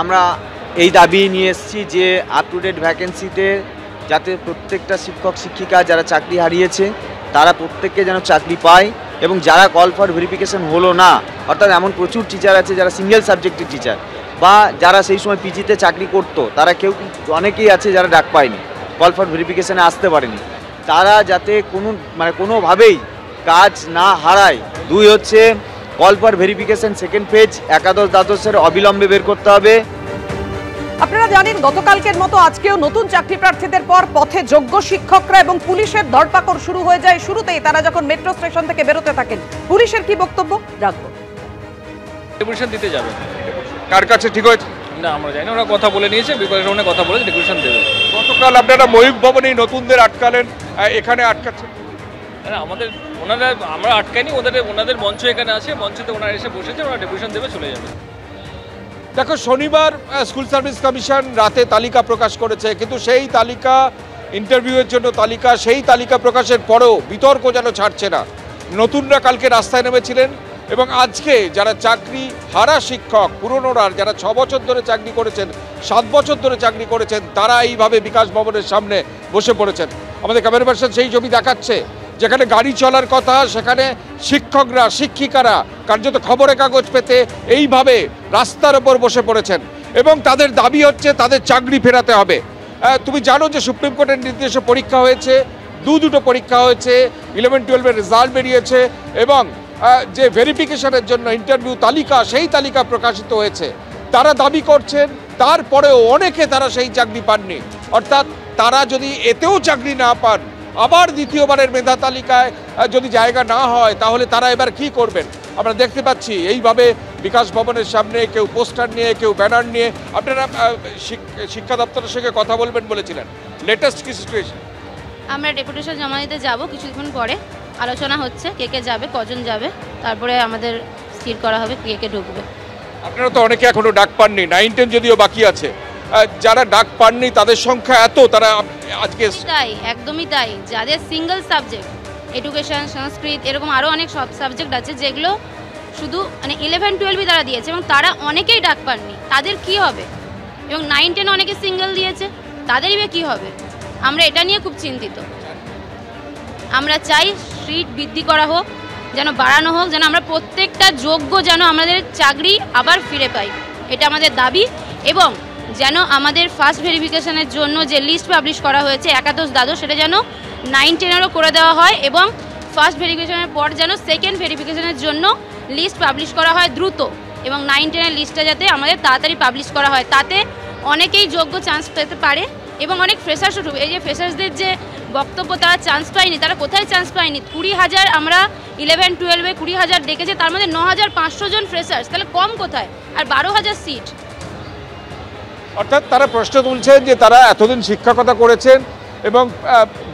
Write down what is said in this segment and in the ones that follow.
আমরা এই দাবি নিয়ে এসেছি যে আপ টু ডেট ভ্যাকেন্সিতে যাতে প্রত্যেকটা শিক্ষক শিক্ষিকা যারা চাকরি হারিয়েছে তারা প্রত্যেককে যেন চাকরি পায়, এবং যারা কল ফর ভেরিফিকেশন হলো না, অর্থাৎ এমন প্রচুর টিচার আছে যারা সিঙ্গেল সাবজেক্টের টিচার বা যারা সেই সময় পিজিতে চাকরি করতো, তারা অনেকেই আছে যারা ডাক পায়নি, কল ফর ভেরিফিকেশনে আসতে পারেনি, তারা যাতে কোনোভাবেই কাজ না হারায়। 2 হচ্ছে call for verification second phase একাদশ দ্বাদশের অবিলম্বে বের করতে হবে। আপনারা জানেন গতকালকের মতো আজকেও নতুন চাকরি প্রার্থীদের পর পথে যোগ্য শিক্ষকরা এবং পুলিশের ধরপাকড় শুরু হয়ে যায়। শুরুতেই তারা যখন মেট্রো স্টেশন থেকে বেরোতে থাকেন, পুলিশের কি বক্তব্য রাখবো? ডেপুটেশন দিতে যাবে। কার কাছে ঠিক হয়েছে না আমরা জানি না, ওরা কথা বলে নিয়েছে, বিপরীতে কথা বলে ডেপুটেশন দেবে। গতকাল আপনারা ময়ূখ ভবনে নতুনদের আটকালেন, এখানে আটকাচ্ছেন? আমরা আটকাইনি, ওনাদের মঞ্চ এখানে আছে, মঞ্চতে ওনারা এসে বসেছে, ওরা ডেপুটেশন দেবে, চলে যাবে। দেখো, শনিবার স্কুল সার্ভিস কমিশন রাতে তালিকা প্রকাশ করেছে, কিন্তু সেই তালিকা ইন্টারভিউয়ের জন্য সেই তালিকা প্রকাশের পরেও বিতর্ক যেন ছাড়ছে না। নতুনরা কালকে রাস্তায় নেমেছিলেন এবং আজকে যারা চাকরি হারা শিক্ষক, পুরনোরা যারা 6 বছর ধরে চাকরি করেছেন, 7 বছর ধরে চাকরি করেছেন, তারা এইভাবে বিকাশ ভবনের সামনে বসে পড়েছেন। আমাদের ক্যামেরা পার্সন সেই ছবি দেখাচ্ছে, যেখানে গাড়ি চলার কথা সেখানে শিক্ষকরা শিক্ষিকারা কার্যত খবরের কাগজ পেতে এইভাবে রাস্তার ওপর বসে পড়েছেন এবং তাদের দাবি হচ্ছে তাদের চাকরি ফেরাতে হবে। তুমি জানো যে সুপ্রিম কোর্টের নির্দেশে পরীক্ষা হয়েছে, দুটো পরীক্ষা হয়েছে, 11-12 রেজাল্ট বেরিয়েছে এবং যে ভেরিফিকেশনের জন্য ইন্টারভিউ তালিকা, সেই তালিকা প্রকাশিত হয়েছে। তারা দাবি করছেন তারপরেও অনেকে তারা সেই চাকরি পাননি, অর্থাৎ তারা যদি এতেও চাকরি না পান, আবার দ্বিতীয়বারের মেধা তালিকায় যদি জায়গা না হয়, তাহলে তারা এবার কি করবেন? আমরা দেখতে পাচ্ছি এইভাবে বিকাশ ভবনের সামনে কেউ পোস্টার নিয়ে, কেউ ব্যানার নিয়ে। আপনারা শিক্ষা দপ্তরের সঙ্গে কথা বলবেন বলেছিলেন, লেটেস্ট কি সিচুয়েশন? আমরা ডেপুটেশন জমা দিতে যাব, কিছুক্ষণ পরে আলোচনা হচ্ছে কে যাবে, কজন যাবে, তারপরে আমাদের স্থির করা হবে কে ঢুকবে। আপনারা তো অনেকে এখনো ডাক পাননি, 9-10 যদিও বাকি আছে, যারা ডাক পাননি তাদের সংখ্যা এত, তারা আজকে তাই একদমই তাই। যাদের সিঙ্গেল সাবজেক্ট, এডুকেশন, সংস্কৃত, এরকম আরও অনেক সব সাবজেক্ট আছে যেগুলো শুধু 11-12 তারা দিয়েছে এবং তারা অনেকেই ডাক পাননি, তাদের কি হবে? এবং 9-10 অনেকে সিঙ্গেল দিয়েছে, তাদেরই বা কী হবে? আমরা এটা নিয়ে খুব চিন্তিত। আমরা চাই সিট বৃদ্ধি করা হোক, যেন বাড়ানো হোক, যেন আমরা প্রত্যেকটা যোগ্য যেন আমাদের চাকরি আবার ফিরে পাই, এটা আমাদের দাবি। এবং যেন আমাদের ফার্স্ট ভেরিফিকেশনের জন্য যে লিস্ট পাবলিশ করা হয়েছে একাদশ দ্বাদশ, সেটা যেন 9-10-এরও করে দেওয়া হয় এবং ফার্স্ট ভেরিফিকেশনের পর যেন সেকেন্ড ভেরিফিকেশনের জন্য লিস্ট পাবলিশ করা হয় দ্রুত, এবং 9-10-এর লিস্টটা যাতে আমাদের তাড়াতাড়ি পাবলিশ করা হয়, তাতে অনেকেই যোগ্য চান্স পেতে পারে এবং অনেক ফ্রেশার্স উঠবে। এই যে ফ্রেশার্সদের যে বক্তব্য, তারা চান্স পায়নি, তারা কোথায় চান্স পায়নি? 20,000 আমরা 11-12-এ 20,000 ডেকেছে, তার মধ্যে 9,500 জন ফ্রেশার্স, তাহলে কম কোথায়? আর 12,000 সিট। অর্থাৎ তারা প্রশ্ন তুলছেন যে তারা এতদিন শিক্ষকতা করেছেন এবং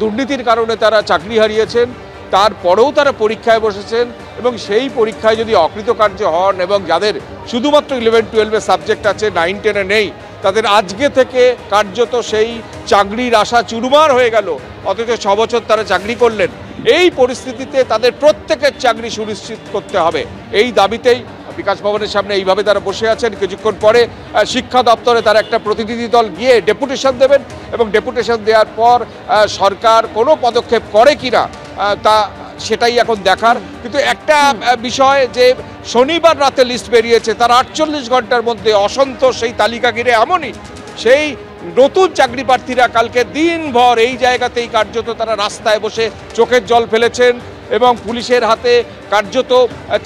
দুর্নীতির কারণে তারা চাকরি হারিয়েছেন, তারপরেও তারা পরীক্ষায় বসেছেন এবং সেই পরীক্ষায় যদি অকৃতকার্য হন এবং যাদের শুধুমাত্র 11-12-এর সাবজেক্ট আছে, 9-10-এ নেই, তাদের আজকে থেকে কার্যত সেই চাকরির আশা চুরমার হয়ে গেল, অথচ 6 বছর তারা চাকরি করলেন। এই পরিস্থিতিতে তাদের প্রত্যেকের চাকরি সুনিশ্চিত করতে হবে, এই দাবিতেই বিকাশ ভবনের সামনে এইভাবে তারা বসে আছেন। কিছুক্ষণ পরে শিক্ষা দপ্তরে তারা একটা প্রতিনিধি দল গিয়ে ডেপুটেশন দেবেন এবং ডেপুটেশন দেওয়ার পর সরকার কোনো পদক্ষেপ করে কিনা তা সেটাই এখন দেখার। কিন্তু একটা বিষয় যে শনিবার রাতে লিস্ট বেরিয়েছে, তার 48 ঘন্টার মধ্যে অসন্তোষ সেই তালিকা ঘিরে এমনই, সেই নতুন চাকরি প্রার্থীরা কালকে দিনভর এই জায়গাতেই কার্যত তারা রাস্তায় বসে চোখের জল ফেলেছেন এবং পুলিশের হাতে কার্যত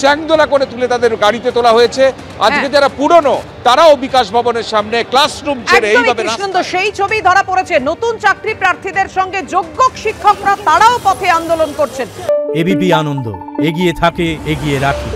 চ্যাংদোলা করে তুলে তাদের গাড়িতে তোলা হয়েছে। আজকে যারা পুরনো, তারাও বিকাশ ভবনের সামনে ক্লাসরুম ছেড়ে এইভাবে সেই ছবি ধরা পড়েছে। নতুন চাকরি প্রার্থীদের সঙ্গে যোগ্য শিক্ষকরা তারাও পথে আন্দোলন করছেন। এবিপি আনন্দ, এগিয়ে থাকে, এগিয়ে রাখে।